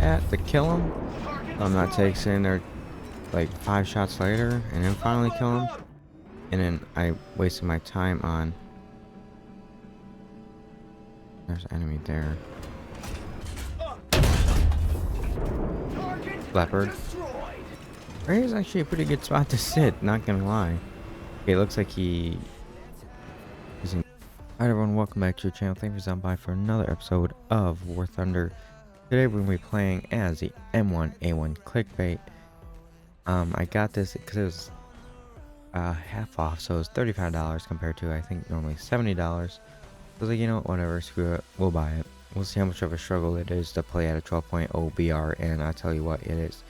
at to kill him. I'm not taking there like 5 shots later and then finally kill him. And then I wasted my time on. There's an enemy there. Leopard. Right here's actually a pretty good spot to sit, not gonna lie. Okay, it looks like he isn't. Alright everyone, welcome back to your channel. Thank you for stopping by for another episode of War Thunder. Today we're going to be playing as the M1A1 clickbait. I got this because it was half off, so it was $35 compared to I think normally $70. I was like, you know what, whatever, screw it, we'll buy it. We'll see how much of a struggle it is to play at a 12.0 BR, and I tell you what, it is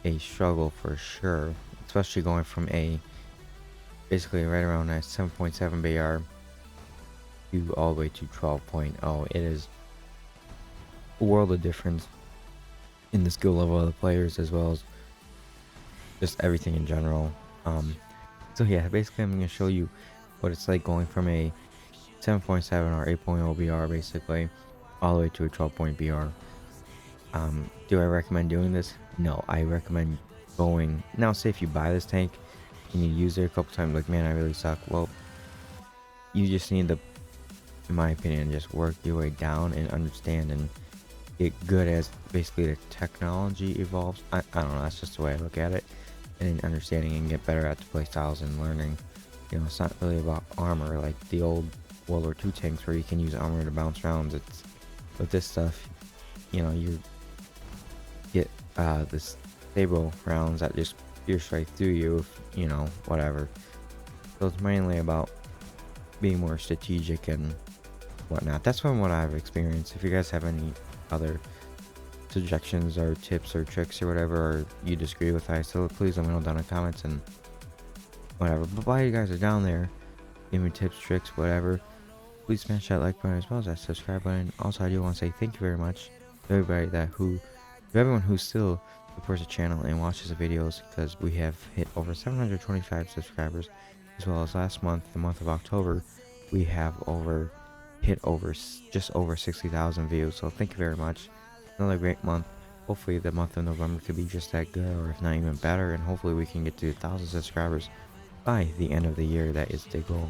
a struggle for sure, especially going from a basically right around a 7.7 BR to all the way to 12.0. It is a world of difference in the skill level of the players as well as just everything in general. So yeah, basically I'm going to show you what it's like going from a 7.7 or 8.0 BR basically all the way to a 12.0 BR. Do I recommend doing this? No, I recommend going. Now say if you buy this tank and you use it a couple times, like, man, I really suck. Well, you just need to, in my opinion, just work your way down and understand and get good as basically the technology evolves. I don't know, that's just the way I look at it. And understanding and get better at the playstyles and learning. You know, it's not really about armor like the old World War II tanks where you can use armor to bounce rounds. It's with this stuff, you know, you get this stable rounds that just pierce right through you, if, you know, whatever. So it's mainly about being more strategic and whatnot. That's from what I've experienced. If you guys have any other suggestions or tips or tricks or whatever, or you disagree with I still, please let me know down in the comments and whatever. But while you guys are down there, give me tips, tricks, whatever, please smash that like button as well as that subscribe button. Also, I do want to say thank you very much to everybody to everyone who still supports the channel and watches the videos, because we have hit over 725 subscribers, as well as last month, the month of October, we have hit just over 60,000 views. So thank you very much. Another great month. Hopefully the month of November could be just that good, or if not even better, and hopefully we can get to 1,000 subscribers by the end of the year. That is the goal,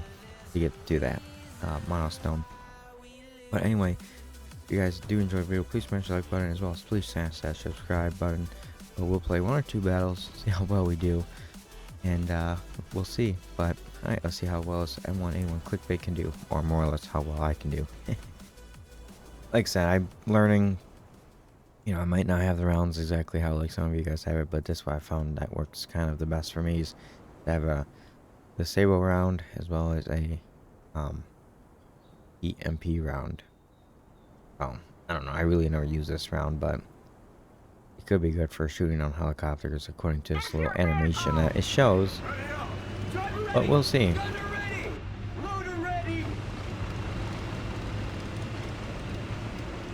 to get to that milestone. But anyway, if you guys do enjoy the video, please smash the like button as well as please smash that subscribe button. But we'll play 1 or 2 battles, see how well we do, and we'll see. But alright, let's see how well this M1A1 clickbait can do, or more or less how well I can do. Like I said, I'm learning. You know, I might not have the rounds exactly how like some of you guys have it, but this is what I found that works kind of the best for me, is to have the Sable round as well as a EMP round. Oh, I don't know, I really never use this round, but it could be good for shooting on helicopters according to this little animation that it shows, but we'll see.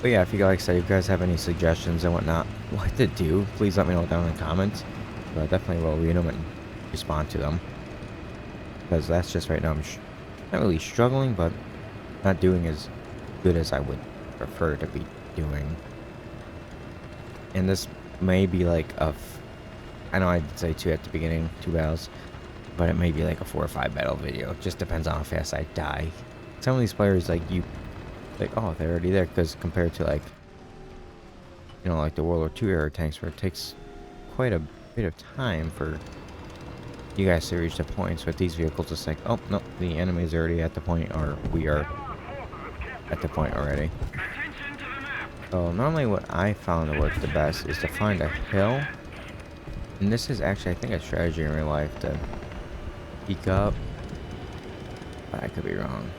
But yeah, if you guys, if you guys have any suggestions and whatnot, what to do, please let me know down in the comments. But I definitely will read them and respond to them, because that's just right now I'm not really struggling, but not doing as good as I would prefer to be doing. And this may be like I know I did say 2 at the beginning, 2 battles, but it may be like a 4 or 5 battle video. It just depends on how fast I die. Some of these players, like, oh, they're already there, because compared to, like, you know, like the World War II era tanks, where it takes quite a bit of time for you guys to reach the points. With these vehicles, it's like, oh no, the enemy's already at the point, or we are at the point already. So normally what I found to work the best is to find a hill, and this is actually I think a strategy in real life, to peek up, but I could be wrong.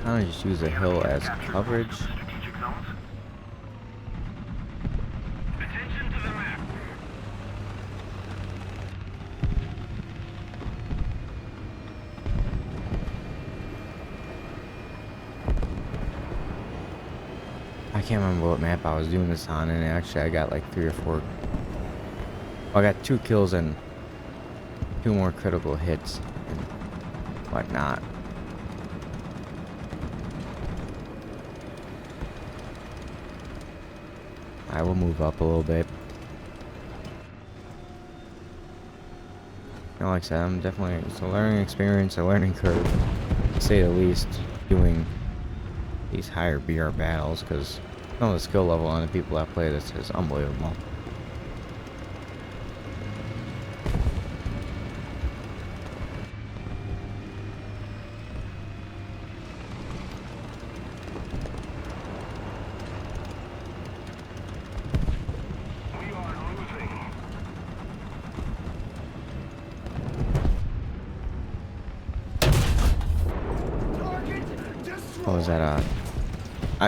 Kind of just use a hill as coverage. I can't remember what map I was doing this on, and actually I got like 3 or 4. I got 2 kills and 2 more critical hits. And whatnot. I will move up a little bit. You know, like I said, I'm definitely, it's a learning experience, a learning curve, to say the least, doing these higher BR battles, because some of the skill level on the people that play this is unbelievable. What was that?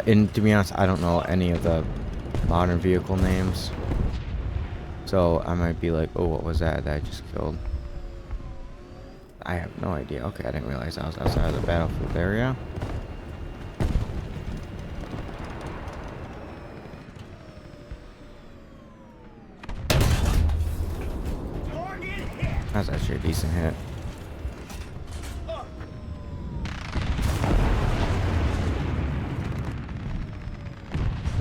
And to be honest, I don't know any of the modern vehicle names. So I might be like, oh, what was that I just killed? I have no idea. Okay, I didn't realize I was outside of the battlefield area. That's actually a decent hit.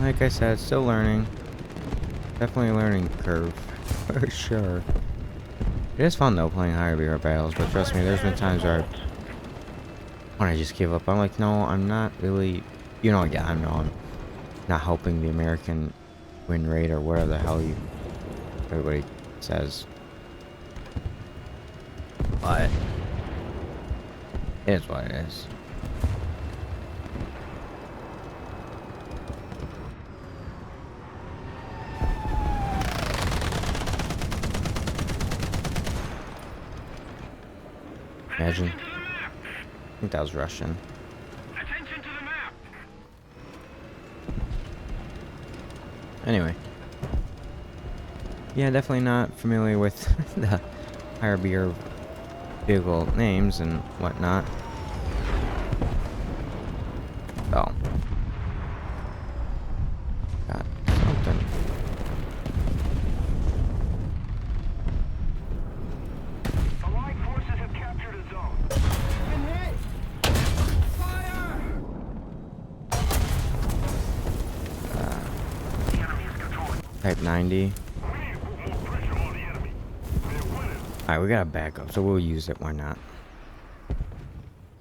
Like I said, still learning. Definitely a learning curve, for sure. It is fun though, playing higher BR battles, but trust me, there's been times where when I just give up. I'm like, no, I'm not really, you know, yeah, I know I'm not helping the American win rate or whatever the hell everybody says. But it is what it is. Imagine. I think that was Russian. Attention to the map. Anyway. Yeah, definitely not familiar with the higher BR vehicle names and whatnot. Oh. Got something. Allied forces have captured a zone. Been hit. Fire! The enemy is controlling. Type 90. We need to put more pressure on the enemy. They're winning. Alright, we got a backup, so we'll use it. Why not?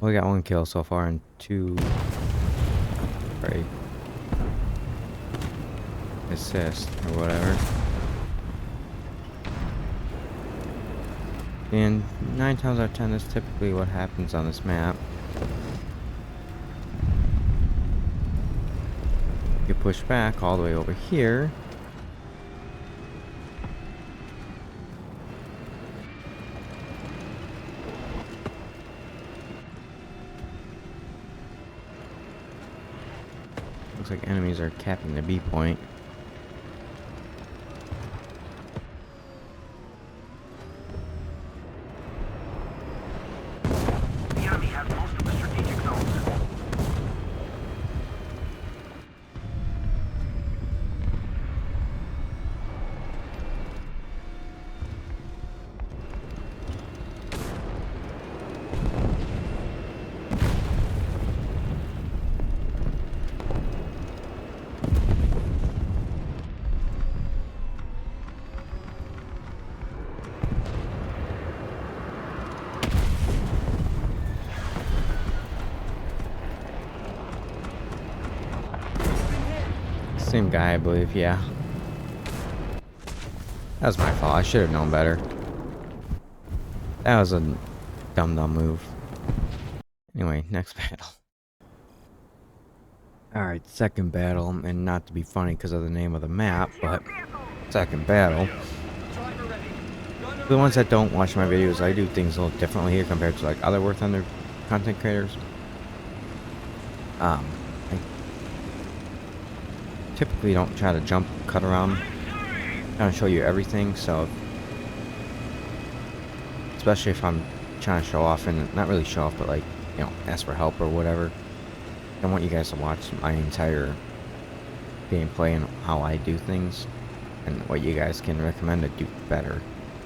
We got 1 kill so far and 2 assist or whatever. And 9 times out of 10, that's typically what happens on this map. You push back all the way over here. Looks like enemies are capping the B point. The enemy has most of the strategic zones. Same guy, I believe, yeah. That was my fault. I should have known better. That was a dumb move. Anyway, next battle. Alright, second battle, and not to be funny because of the name of the map, but second battle. For the ones that don't watch my videos, I do things a little differently here compared to like other War Thunder content creators. I typically don't try to jump, cut around, trying to show you everything, so especially if I'm trying to show off, and not really show off, but like, you know, ask for help or whatever. I want you guys to watch my entire gameplay and how I do things and what you guys can recommend to do better.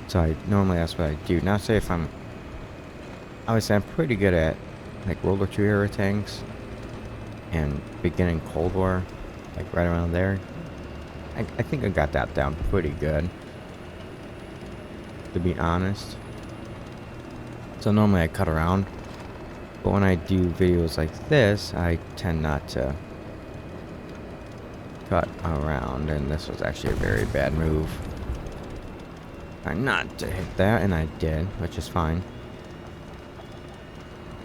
So I normally, that's what I do. Now say if I'm Obviously, I'm pretty good at like World War II era tanks and beginning Cold War, like right around there. I think I got that down pretty good, to be honest. So normally I cut around, but when I do videos like this, I tend not to cut around, and this was actually a very bad move. Not to hit that, and I did, which is fine.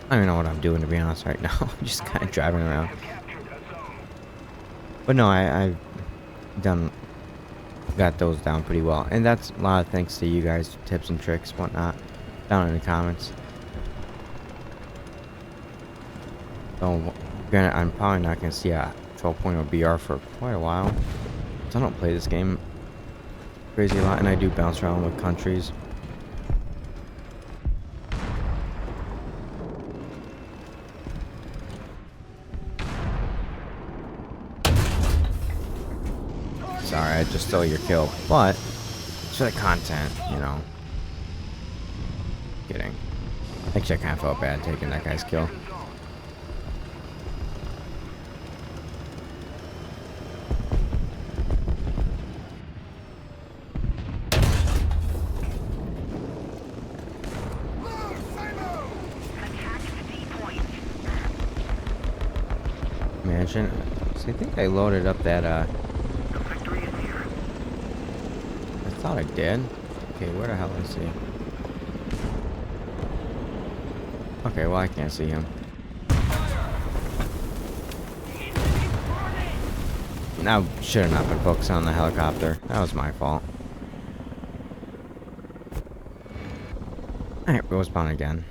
I don't even know what I'm doing, to be honest, right now. I'm just kind of driving around. But no, I've got those down pretty well. And that's a lot of thanks to you guys, tips and tricks, whatnot, down in the comments. So, granted, I'm probably not going to see a 12.0 BR for quite a while. So I don't play this game crazy a lot, and I do bounce around with countries. Sorry, I just stole your kill, but it's for the content, you know. Kidding. Actually, I kind of felt bad taking that guy's kill. Imagine. So I think I loaded up that, I thought I did. Okay, where the hell is he? Okay, well, I can't see him. Now, should have not been focused on the helicopter. That was my fault. Alright, we'll spawn again.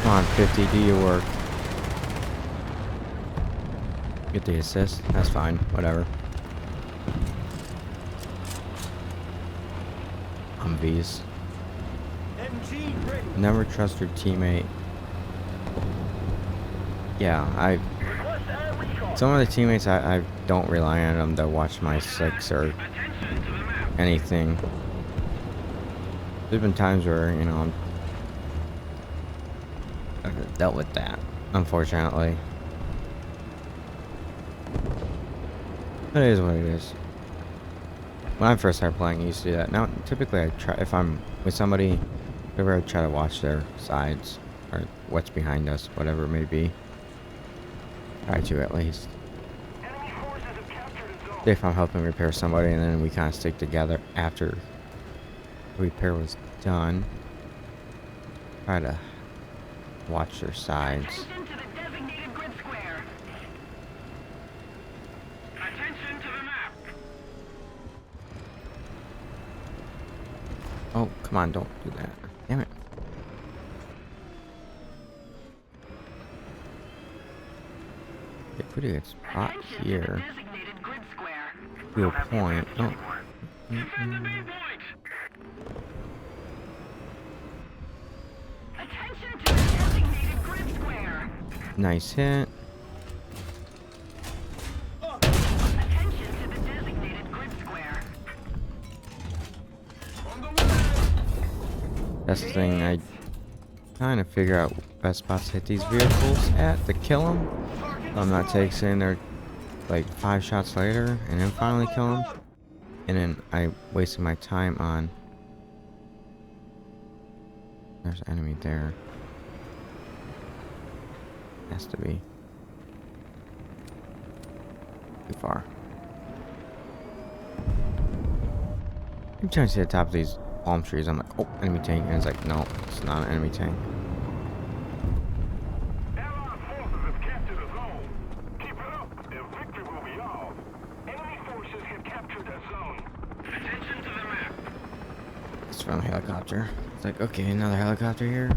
Come on, 50, do your work. Get the assist. That's fine. Whatever. Humvees. Never trust your teammate. Yeah, some of the teammates, I don't rely on them to watch my 6 or anything. There's been times where, you know, I've dealt with that, unfortunately. It is what it is. When I first started playing, I used to do that. Now, typically, I try, if I'm with somebody, I try to watch their sides, or what's behind us, whatever it may be. Try to, at least. If I'm helping repair somebody, and then we kind of stick together after the repair was done. Try to watch their sides. Oh, come on, don't do that. Damn it. A pretty good spot here. To a point. Oh. Nice hit. That's the thing, I kind of figure out best spots to hit these vehicles at to kill them. So I'm not taking there like 5 shots later and then finally kill them. And then I wasted my time on... There's an enemy there. Has to be. Too far. I'm trying to see the top of these palm trees. I'm like, oh, enemy tank. And it's like, no, it's not an enemy tank. Allied forces have captured a zone. Keep it up, and victory will be ours. Enemy forces have captured a zone. Attention to the map. It's from a helicopter. It's like, okay, another helicopter here.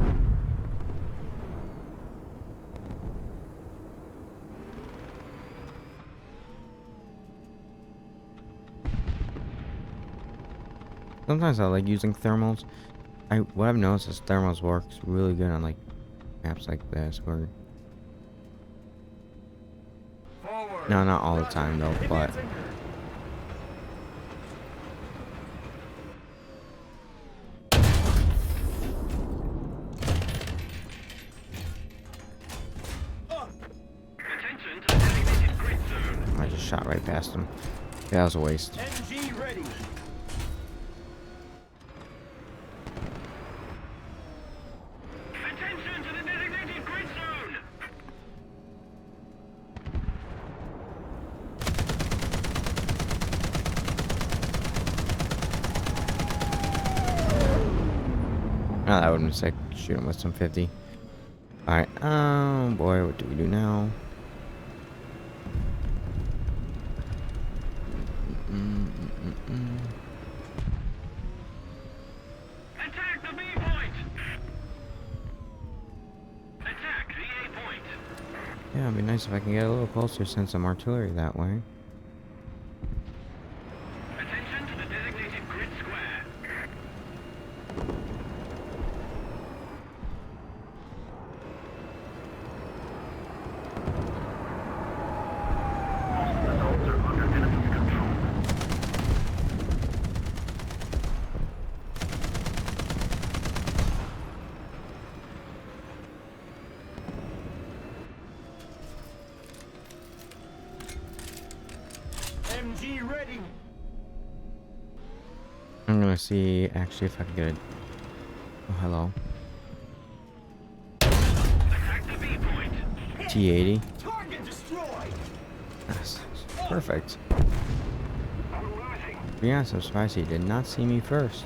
Sometimes I like using thermals. What I've noticed is thermals works really good on like maps like this where Forward. no, not all the time though, but Attention to the designated grid zone. I just shot right past him. Yeah, that was a waste. MG ready. Attention to the designated grid zone. Oh, that would have been sick. Shoot him with some 50. Alright, boy, what do we do now? Attack the B point. Attack the A point. Yeah, it'd be nice if I can get a little closer, send some artillery that way. Attention to the designated grid square. Hostiles are under enemy control. MG ready. I'm gonna see actually if I can get it. Oh, hello. Attack the B point. T80. Target destroyed. That's perfect. We're losing. To be honest, I'm surprised he did not see me first.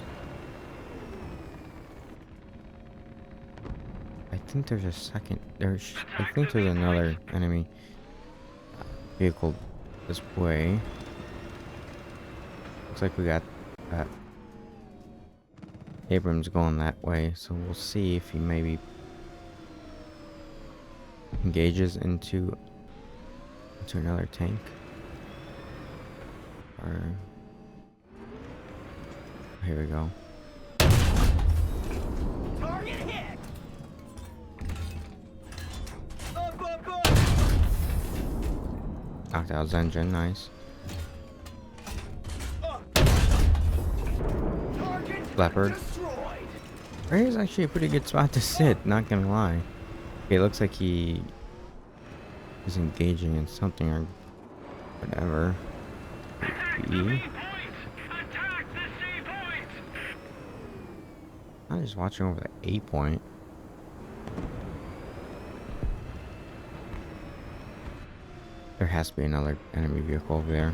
I think there's a second. I think there's another enemy vehicle this way. Looks like we got that. Abrams going that way, so we'll see if he maybe engages into another tank. Or here we go. Target hit. Up. Knocked out his engine, nice. Target Leopard. destroyed. Right here's actually a pretty good spot to sit, not gonna lie. Okay, it looks like he is engaging in something or whatever. Attack the E. B point. Attack the C point. I'm just watching over the A point. There has to be another enemy vehicle over there.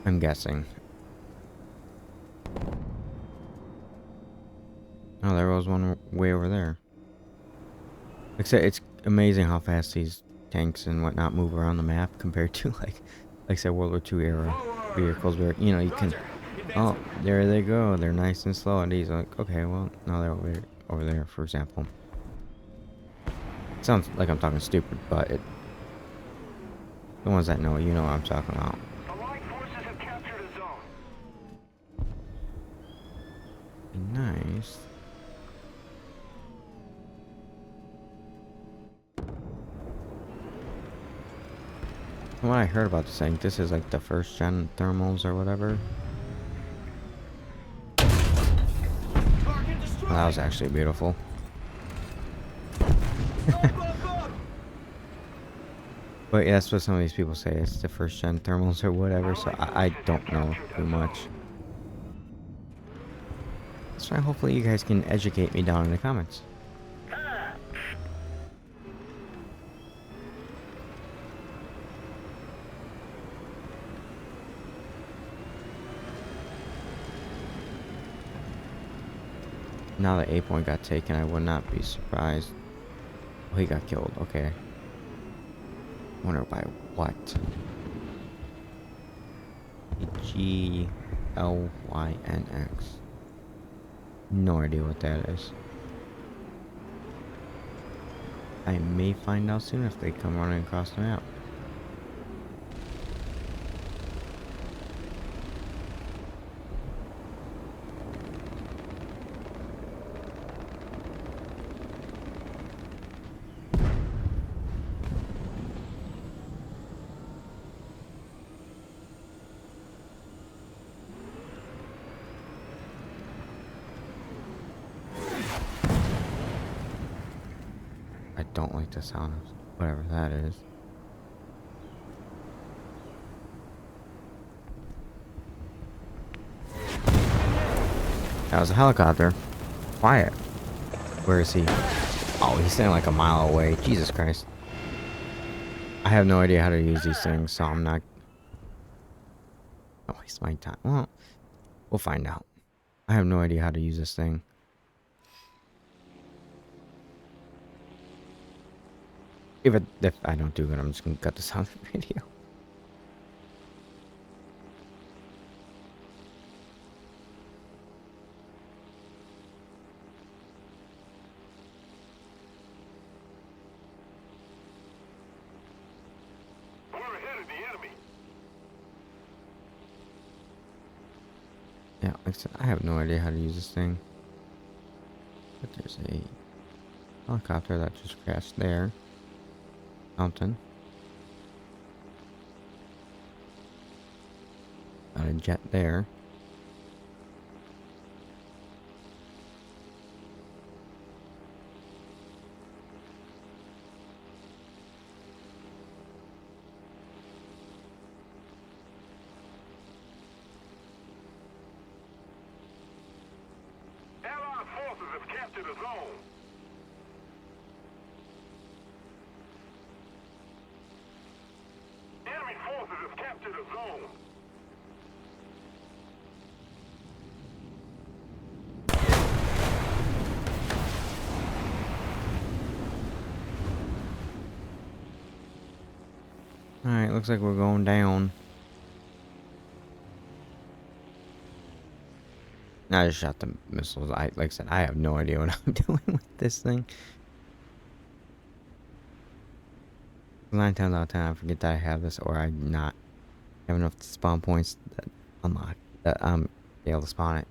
I'm guessing. Oh, there was one way over there. Except it's amazing how fast these tanks and whatnot move around the map compared to like I said, World War II era vehicles where you know you can. Oh, there they go. They're nice and slow, and he's like, okay, well, now they're over there, for example. Sounds like I'm talking stupid, but the ones that know, you know what I'm talking about. Allied forces have captured a zone. Nice. From what I heard about this thing, this is like the first gen thermals or whatever. Target destroyed. Well, that was actually beautiful. Up. But yeah, that's what some of these people say. It's the first gen thermals or whatever, so I don't know too much. So hopefully you guys can educate me down in the comments. Now that A point got taken, I would not be surprised. Oh, he got killed. Okay. Wonder by what? GLYNX. No idea what that is. I may find out soon if they come running across the map. I don't like the sound of whatever that is. That was a helicopter. Quiet. Where is he? Oh, he's standing like a mile away. Jesus Christ. I have no idea how to use these things, so I'm not gonna waste my time. Well, we'll find out. I have no idea how to use this thing. If I don't do it, I'm just gonna cut this out of the video. We're ahead of the enemy. Yeah, like I said, I have no idea how to use this thing. But there's a helicopter that just crashed there. Mountain. Got a jet there. Allied forces have captured a zone. Enemy forces have captured a zone. Alright, looks like we're going down. I just shot the missiles. Like I said, I have no idea what I'm doing with this thing. 9 times out of 10, I forget that I have this, or I not have enough spawn points that unlock that I'm able to spawn it.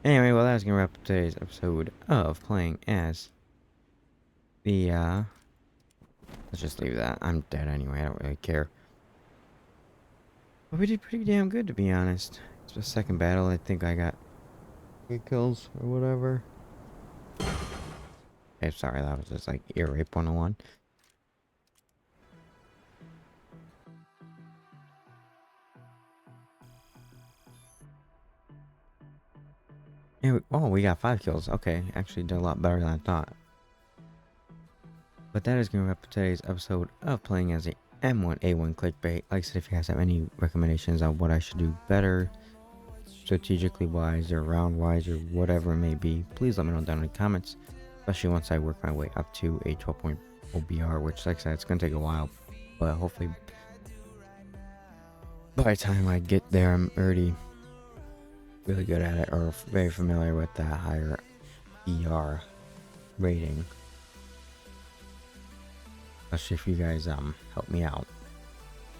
Anyway, well, that's gonna wrap up today's episode of playing as the let's just leave that. I'm dead anyway. I don't really care. But we did pretty damn good, to be honest. It's the second battle. I think I got 3 kills or whatever. Okay, sorry, that was just like ear rape 101. And we got 5 kills. Okay, actually did a lot better than I thought. But that is going to wrap up today's episode of playing as a M1A1 clickbait. Like I said, if you guys have any recommendations on what I should do better, strategically wise or round wise or whatever it may be, please let me know down in the comments. Especially once I work my way up to a 12.0 BR, which, like I said, it's going to take a while. But hopefully, by the time I get there, I'm already really good at it, or very familiar with that higher BR rating. Especially if you guys help me out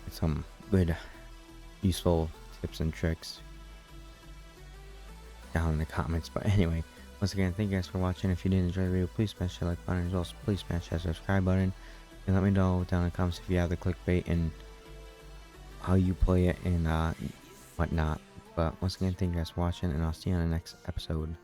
with some good, useful tips and tricks down in the comments. But anyway, once again, thank you guys for watching. If you did enjoy the video, please smash that like button, as well as please smash that subscribe button, and let me know down in the comments if you have the clickbait and how you play it and whatnot. But once again, thank you guys for watching, and I'll see you on the next episode.